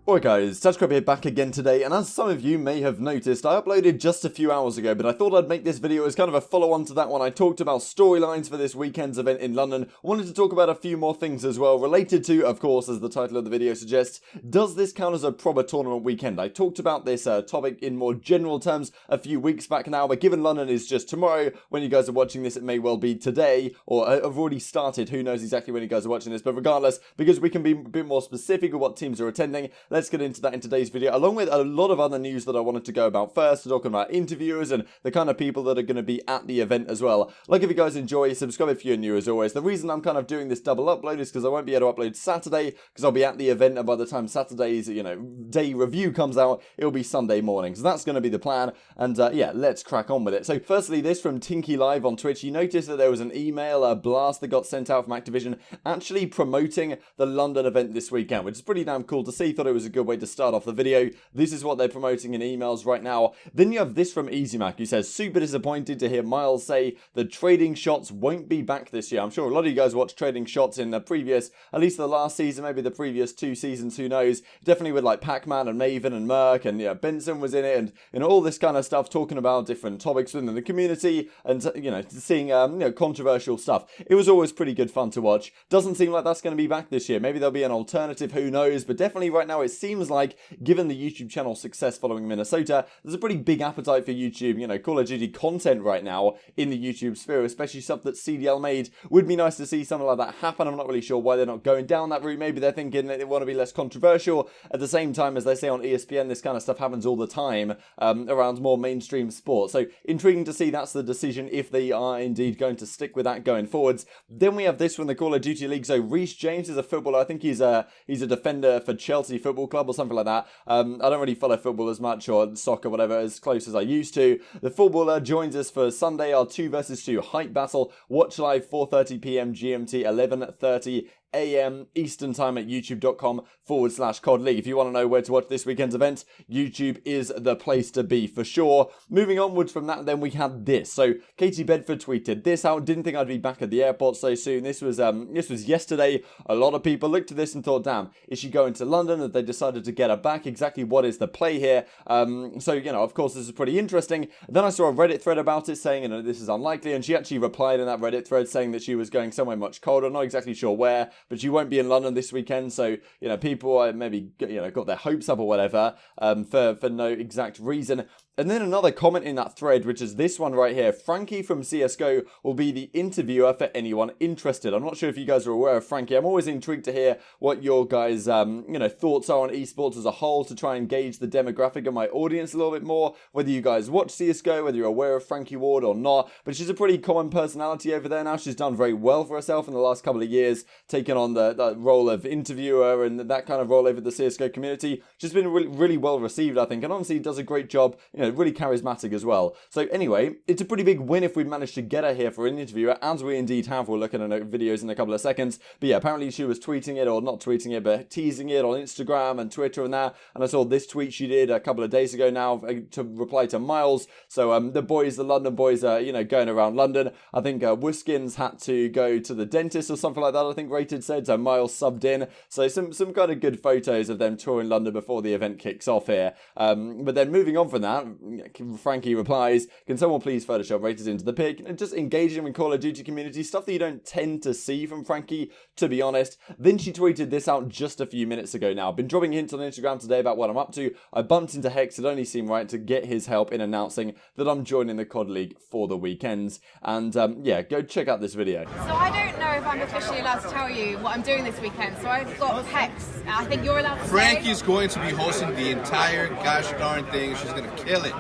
Alright guys, TouchCrab here back again today, and as some of you may have noticed, I uploaded just a few hours ago, but I thought I'd make this video as kind of a follow-on to that one. I talked about storylines for this weekend's event in London. I wanted to talk about a few more things as well, related to, of course, as the title of the video suggests, does this count as a proper tournament weekend? I talked about this topic in more general terms a few weeks back now, but given London is just tomorrow, when you guys are watching this, it may well be today, or have already started, who knows exactly when you guys are watching this, but regardless, because we can be a bit more specific with what teams are attending, let's get into that in today's video, along with a lot of other news that I wanted to go about first, talking about interviewers and the kind of people that are going to be at the event as well. Like, if you guys enjoy, subscribe if you're new as always. The reason I'm kind of doing this double upload is because I won't be able to upload Saturday, because I'll be at the event, and by the time Saturday's, day review comes out, it'll be Sunday morning. So that's going to be the plan, and yeah, let's crack on with it. So firstly, this from Tinky Live on Twitch. You notice that there was an email, a blast that got sent out from Activision, actually promoting the London event this weekend, which is pretty damn cool to see. Thought it was a good way to start off the video. This is what they're promoting in emails right now. Then you have this from EasyMac, who says, super disappointed to hear Miles say the trading shots won't be back this year. I'm sure a lot of you guys watched trading shots in the previous, at least the last season, maybe the previous 2 seasons, who knows. Definitely with like Pac-Man and Maven and Merk, and yeah, Benson was in it, and all this kind of stuff, talking about different topics within the community, and seeing controversial stuff. It was always pretty good fun to watch. Doesn't seem like that's going to be back this year. Maybe there'll be an alternative, who knows, but definitely right now it seems like, given the YouTube channel success following Minnesota, there's a pretty big appetite for YouTube, Call of Duty content right now in the YouTube sphere, especially stuff that CDL made. Would be nice to see something like that happen. I'm not really sure why they're not going down that route. Maybe they're thinking that they want to be less controversial. At the same time, as they say on ESPN, this kind of stuff happens all the time around more mainstream sports. So intriguing to see that's the decision, if they are indeed going to stick with that going forwards. Then we have this from the Call of Duty League. So Reece James is a footballer. I think he's a defender for Chelsea Football Club or something like that. I don't really follow football as much, or soccer, whatever, as close as I used to. The footballer joins us for Sunday, our 2 versus 2 hype battle. Watch live 4:30 PM GMT, 11:30 AM Eastern time at youtube.com/COD League. If you want to know where to watch this weekend's event, YouTube is the place to be for sure. Moving onwards from that, then we had this. So Katie Bedford tweeted this out. Didn't think I'd be back at the airport so soon. This was yesterday. A lot of people looked at this and thought, damn, is she going to London? That they decided to get her back. Exactly what is the play here? So of course this is pretty interesting. Then I saw a Reddit thread about it saying, this is unlikely, and she actually replied in that Reddit thread saying that she was going somewhere much colder. Not exactly sure where, but she won't be in London this weekend, so, people maybe, got their hopes up or whatever, for no exact reason. And then another comment in that thread, which is this one right here. Frankie from CSGO will be the interviewer for anyone interested. I'm not sure if you guys are aware of Frankie. I'm always intrigued to hear what your guys, thoughts are on esports as a whole, to try and gauge the demographic of my audience a little bit more. Whether you guys watch CSGO, whether you're aware of Frankie Ward or not. But she's a pretty common personality over there now. She's done very well for herself in the last couple of years, taken on the role of interviewer and that kind of role over the CSGO community. She's been really well received, I think, and honestly does a great job, really charismatic as well. So anyway, it's a pretty big win if we managed to get her here for an interview, as we indeed have. We'll look at her videos in a couple of seconds. But yeah, apparently she was tweeting it, or not tweeting it, but teasing it on Instagram and Twitter and that. And I saw this tweet she did a couple of days ago now to reply to Miles. So the London boys are, going around London. I think Wiskins had to go to the dentist or something like that, I think Rated said. So Miles subbed in. So some kind of good photos of them touring London before the event kicks off here. But then moving on from that, Frankie replies, can someone please Photoshop Rated into the pic? And just engaging in Call of Duty community stuff that you don't tend to see from Frankie, to be honest. Then she tweeted this out just a few minutes ago now. I've been dropping hints on Instagram today about what I'm up to. I bumped into Hex. It only seemed right to get his help in announcing that I'm joining the COD League for the weekends. And yeah, go check out this video. So I don't know if I'm officially allowed to tell you what I'm doing this weekend. So I've got Hex. I think you're allowed to say. Frankie's going to be hosting the entire gosh darn thing. She's going to kill it.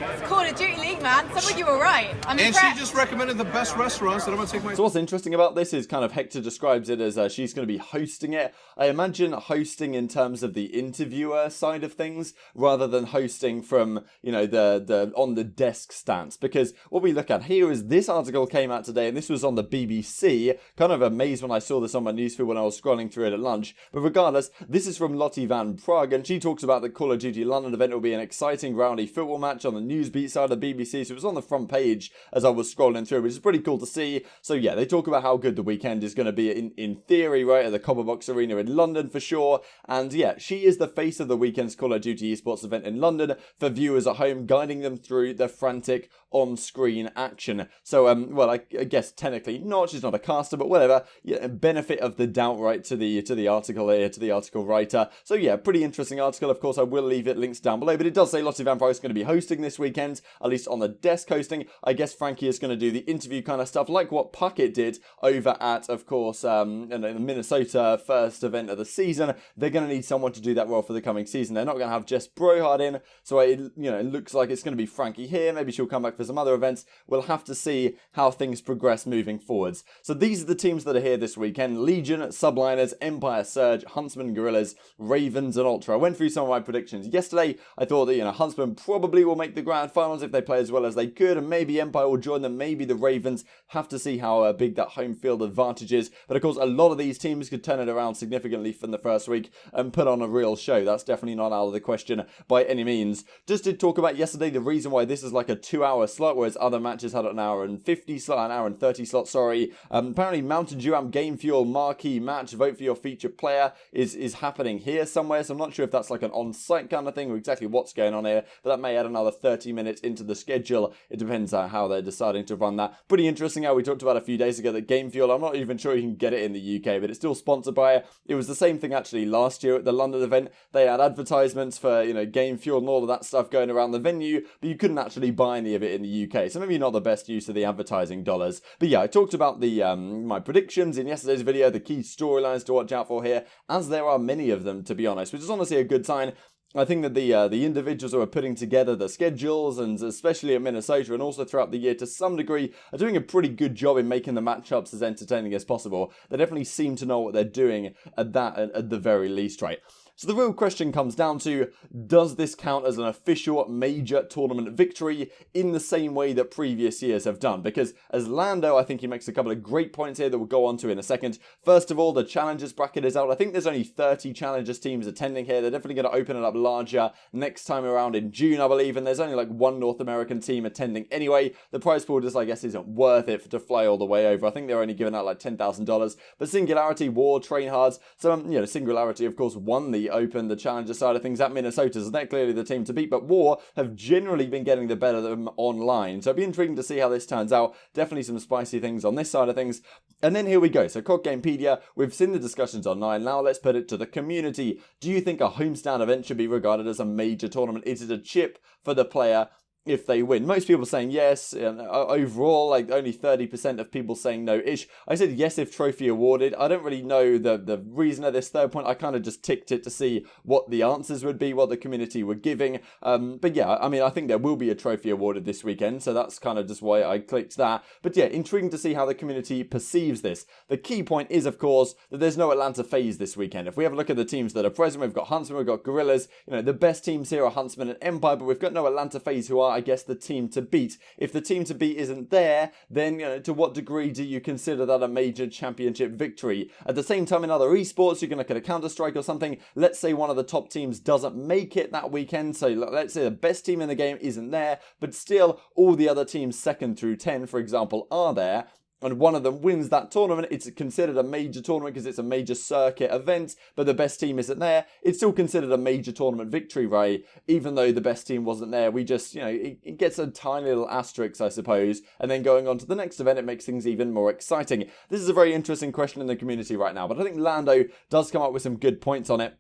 It's Call of Duty League, man. Some of you were right. I'm impressed. And she just recommended the best restaurants that I'm going to take my... So what's interesting about this is kind of Hector describes it as she's going to be hosting it. I imagine hosting in terms of the interviewer side of things, rather than hosting from, the on the desk stance. Because what we look at here is this article came out today, and this was on the BBC. Kind of amazed when I saw this on my newsfeed when I was scrolling through it at lunch. But regardless, this is from Lottie Van Prague, and she talks about the Call of Duty London event will be an exciting, rowdy football match on the Newsbeat side of the BBC, so it was on the front page as I was scrolling through, which is pretty cool to see. So yeah, they talk about how good the weekend is going to be in theory, right, at the Copperbox Arena in London for sure. And yeah, she is the face of the weekend's Call of Duty esports event in London for viewers at home, guiding them through the frantic on-screen action. So, well, I guess technically not, she's not a caster, but whatever. Yeah, benefit of the doubt, right, to the article here, to the article writer. So yeah, pretty interesting article. Of course, I will leave it links down below, but it does say Lottie Vampire is going to be hosting this weekend, at least on the desk hosting. I guess Frankie is going to do the interview kind of stuff, like what Puckett did over at, of course, the Minnesota first event of the season. They're going to need someone to do that role for the coming season. They're not going to have Jess Brohard in, so it looks like it's going to be Frankie here. Maybe she'll come back for some other events. We'll have to see how things progress moving forwards. So these are the teams that are here this weekend: Legion, Subliners, Empire, Surge, Huntsman, Guerrillas, Ravens, and Ultra. I went through some of my predictions yesterday. I thought that Huntsman probably will make the grand finals if they play as well as they could, and maybe Empire will join them, maybe the Ravens. Have to see how big that home field advantage is. But of course, a lot of these teams could turn it around significantly from the first week and put on a real show. That's definitely not out of the question by any means. Just to talk about yesterday, the reason why this is like a 2-hour slot, whereas other matches had an hour and 30 slot, sorry. Apparently Mountain Dew Amp Game Fuel marquee match, vote for your featured player, is happening here somewhere. So I'm not sure if that's like an on-site kind of thing or exactly what's going on here, but that may add another 30 minutes into the schedule. It depends on how they're deciding to run that. Pretty interesting how we talked about a few days ago that Game Fuel, I'm not even sure you can get it in the UK, but it's still sponsored by it. It was the same thing actually last year at the London event. They had advertisements for, Game Fuel and all of that stuff going around the venue, but you couldn't actually buy any of it in the UK. So maybe not the best use of the advertising dollars. But yeah, I talked about the my predictions in yesterday's video, the key storylines to watch out for here, as there are many of them, to be honest, which is honestly a good sign. I think that the individuals who are putting together the schedules, and especially at Minnesota and also throughout the year to some degree, are doing a pretty good job in making the matchups as entertaining as possible. They definitely seem to know what they're doing at the very least, right? So the real question comes down to, does this count as an official major tournament victory in the same way that previous years have done? Because as Lando, I think he makes a couple of great points here that we'll go on to in a second. First of all, the Challengers bracket is out. I think there's only 30 Challengers teams attending here. They're definitely going to open it up larger next time around in June, I believe, and there's only like one North American team attending anyway. The prize pool just, I guess, isn't worth it to fly all the way over. I think they're only giving out like $10,000. But Singularity, War, Train Hards. So, Singularity, of course, won the Open, the Challenger side of things at Minnesota, so they're clearly the team to beat, but War have generally been getting the better of them online, so it'd be intriguing to see how this turns out. Definitely some spicy things on this side of things. And then here we go, so COD Gamepedia, we've seen the discussions online, now let's put it to the community. Do you think a homestand event should be regarded as a major tournament? Is it a chip for the player if they win? Most people are saying yes, and overall, like only 30% of people saying no-ish. I said yes if trophy awarded. I don't really know the reason of this third point. I kind of just ticked it to see what the answers would be, what the community were giving. But yeah, I mean, I think there will be a trophy awarded this weekend, so that's kind of just why I clicked that. But yeah, intriguing to see how the community perceives this. The key point is, of course, that there's no Atlanta FaZe this weekend. If we have a look at the teams that are present, we've got Huntsman, we've got Guerrillas. The best teams here are Huntsman and Empire, but we've got no Atlanta FaZe, who are, I guess, the team to beat. If the team to beat isn't there, then to what degree do you consider that a major championship victory? At the same time, in other esports, you can look at a Counter-Strike or something. Let's say one of the top teams doesn't make it that weekend, so let's say the best team in the game isn't there, but still all the other teams 2nd through 10, for example, are there, and one of them wins that tournament. It's considered a major tournament because it's a major circuit event, but the best team isn't there. It's still considered a major tournament victory, right? Even though the best team wasn't there, we just, it gets a tiny little asterisk, I suppose. And then going on to the next event, it makes things even more exciting. This is a very interesting question in the community right now, but I think Lando does come up with some good points on it.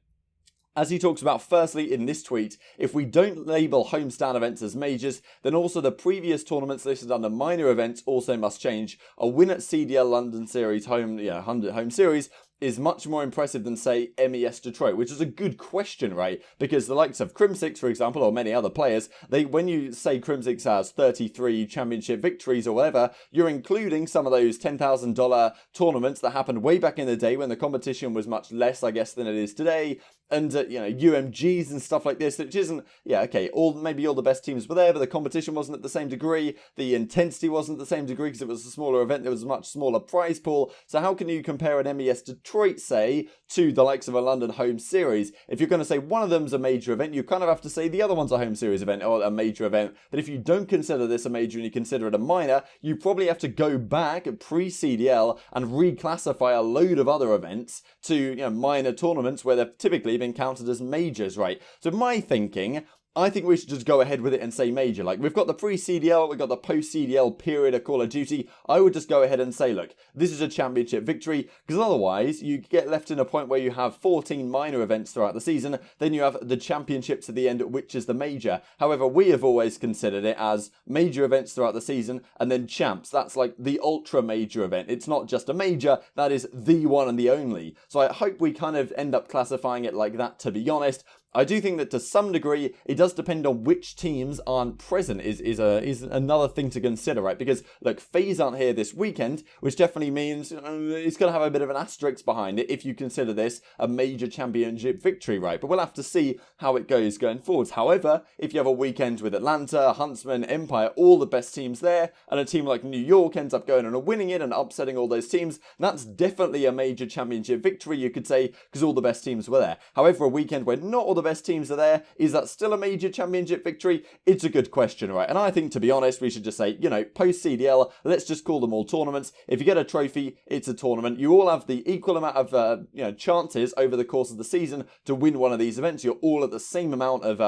As he talks about, firstly, in this tweet, if we don't label homestand events as majors, then also the previous tournaments listed under minor events also must change. A win at CDL London Series home series is much more impressive than, say, MES Detroit, which is a good question, right? Because the likes of Crimsix, for example, or many other players, when you say Crimsix has 33 championship victories or whatever, you're including some of those $10,000 tournaments that happened way back in the day when the competition was much less, I guess, than it is today. And, UMGs and stuff like this, which isn't, maybe all the best teams were there, but the competition wasn't at the same degree. The intensity wasn't the same degree because it was a smaller event. There was a much smaller prize pool. So how can you compare an MES Detroit say to the likes of a London home series, if you're going to say one of them's a major event, you kind of have to say the other one's a home series event or a major event. But if you don't consider this a major and you consider it a minor, you probably have to go back pre-CDL and reclassify a load of other events to minor tournaments where they've typically been counted as majors, right? So my thinking, I think we should just go ahead with it and say major. Like, we've got the pre-CDL, we've got the post-CDL period of Call of Duty. I would just go ahead and say, look, this is a championship victory, because otherwise you get left in a point where you have 14 minor events throughout the season, then you have the championships at the end, which is the major. However, we have always considered it as major events throughout the season, and then champs. That's like the ultra major event. It's not just a major, that is the one and the only. So I hope we kind of end up classifying it like that, to be honest. I do think that to some degree, it does depend on which teams aren't present is another thing to consider, right? Because, look, FaZe aren't here this weekend, which definitely means it's going to have a bit of an asterisk behind it if you consider this a major championship victory, right? But we'll have to see how it goes going forwards. However, if you have a weekend with Atlanta, Huntsman, Empire, all the best teams there, and a team like New York ends up going and winning it and upsetting all those teams, that's definitely a major championship victory, you could say, because all the best teams were there. However, a weekend where not all the best teams are there, is that still a major championship victory? It's a good question, right? And I think, to be honest, we should just say, post CDL, let's just call them all tournaments. If you get a trophy, it's a tournament. You all have the equal amount of chances over the course of the season to win one of these events. You're all at the same amount of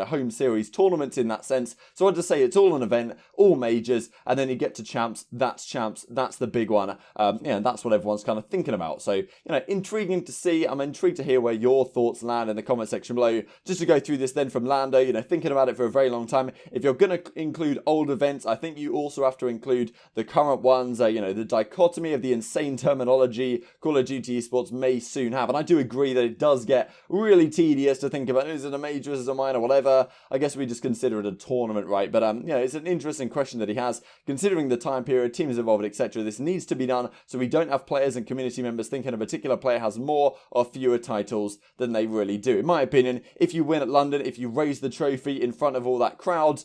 home series tournaments in that sense. So I'd just say it's all an event, all majors, and then you get to champs. That's the big one. That's what everyone's kind of thinking about. So intriguing to see. I'm intrigued to hear where your thoughts land in the comment section below. Just to go through this then from Lando, thinking about it for a very long time. If you're going to include old events, I think you also have to include the current ones. The dichotomy of the insane terminology Call of Duty esports may soon have. And I do agree that it does get really tedious to think about, is it a major, is it a minor, whatever. I guess we just consider it a tournament, right? But it's an interesting question that he has. Considering the time period, teams involved, etc., this needs to be done so we don't have players and community members thinking a particular player has more or fewer titles than they really do. In my opinion, if you win at London, if you raise the trophy in front of all that crowd,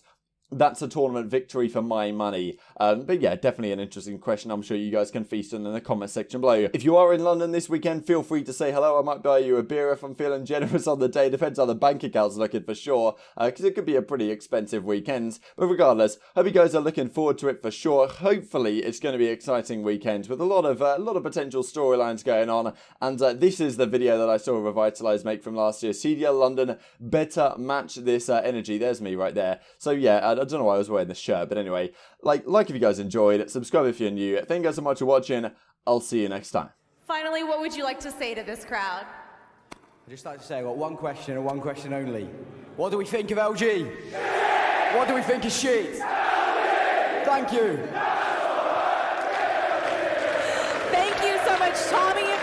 that's a tournament victory for my money. But yeah, definitely an interesting question. I'm sure you guys can feast on in the comment section below. If you are in London this weekend, feel free to say hello. I might buy you a beer if I'm feeling generous on the day. Depends how the bank account's looking for sure, because it could be a pretty expensive weekend. But regardless, hope you guys are looking forward to it for sure. Hopefully, it's going to be an exciting weekend with a lot of potential storylines going on. And this is the video that I saw Revitalize make from last year. CDL London, better match this energy. There's me right there. So yeah, I don't know why I was wearing this shirt, but anyway, like if you guys enjoyed, subscribe if you're new. Thank you guys so much for watching. I'll see you next time. Finally, what would you like to say to this crowd? I'd just like to say, I've got one question and one question only. What do we think of LG? Yeah! What do we think of Sheet? Thank you. Thank you so much, Tommy.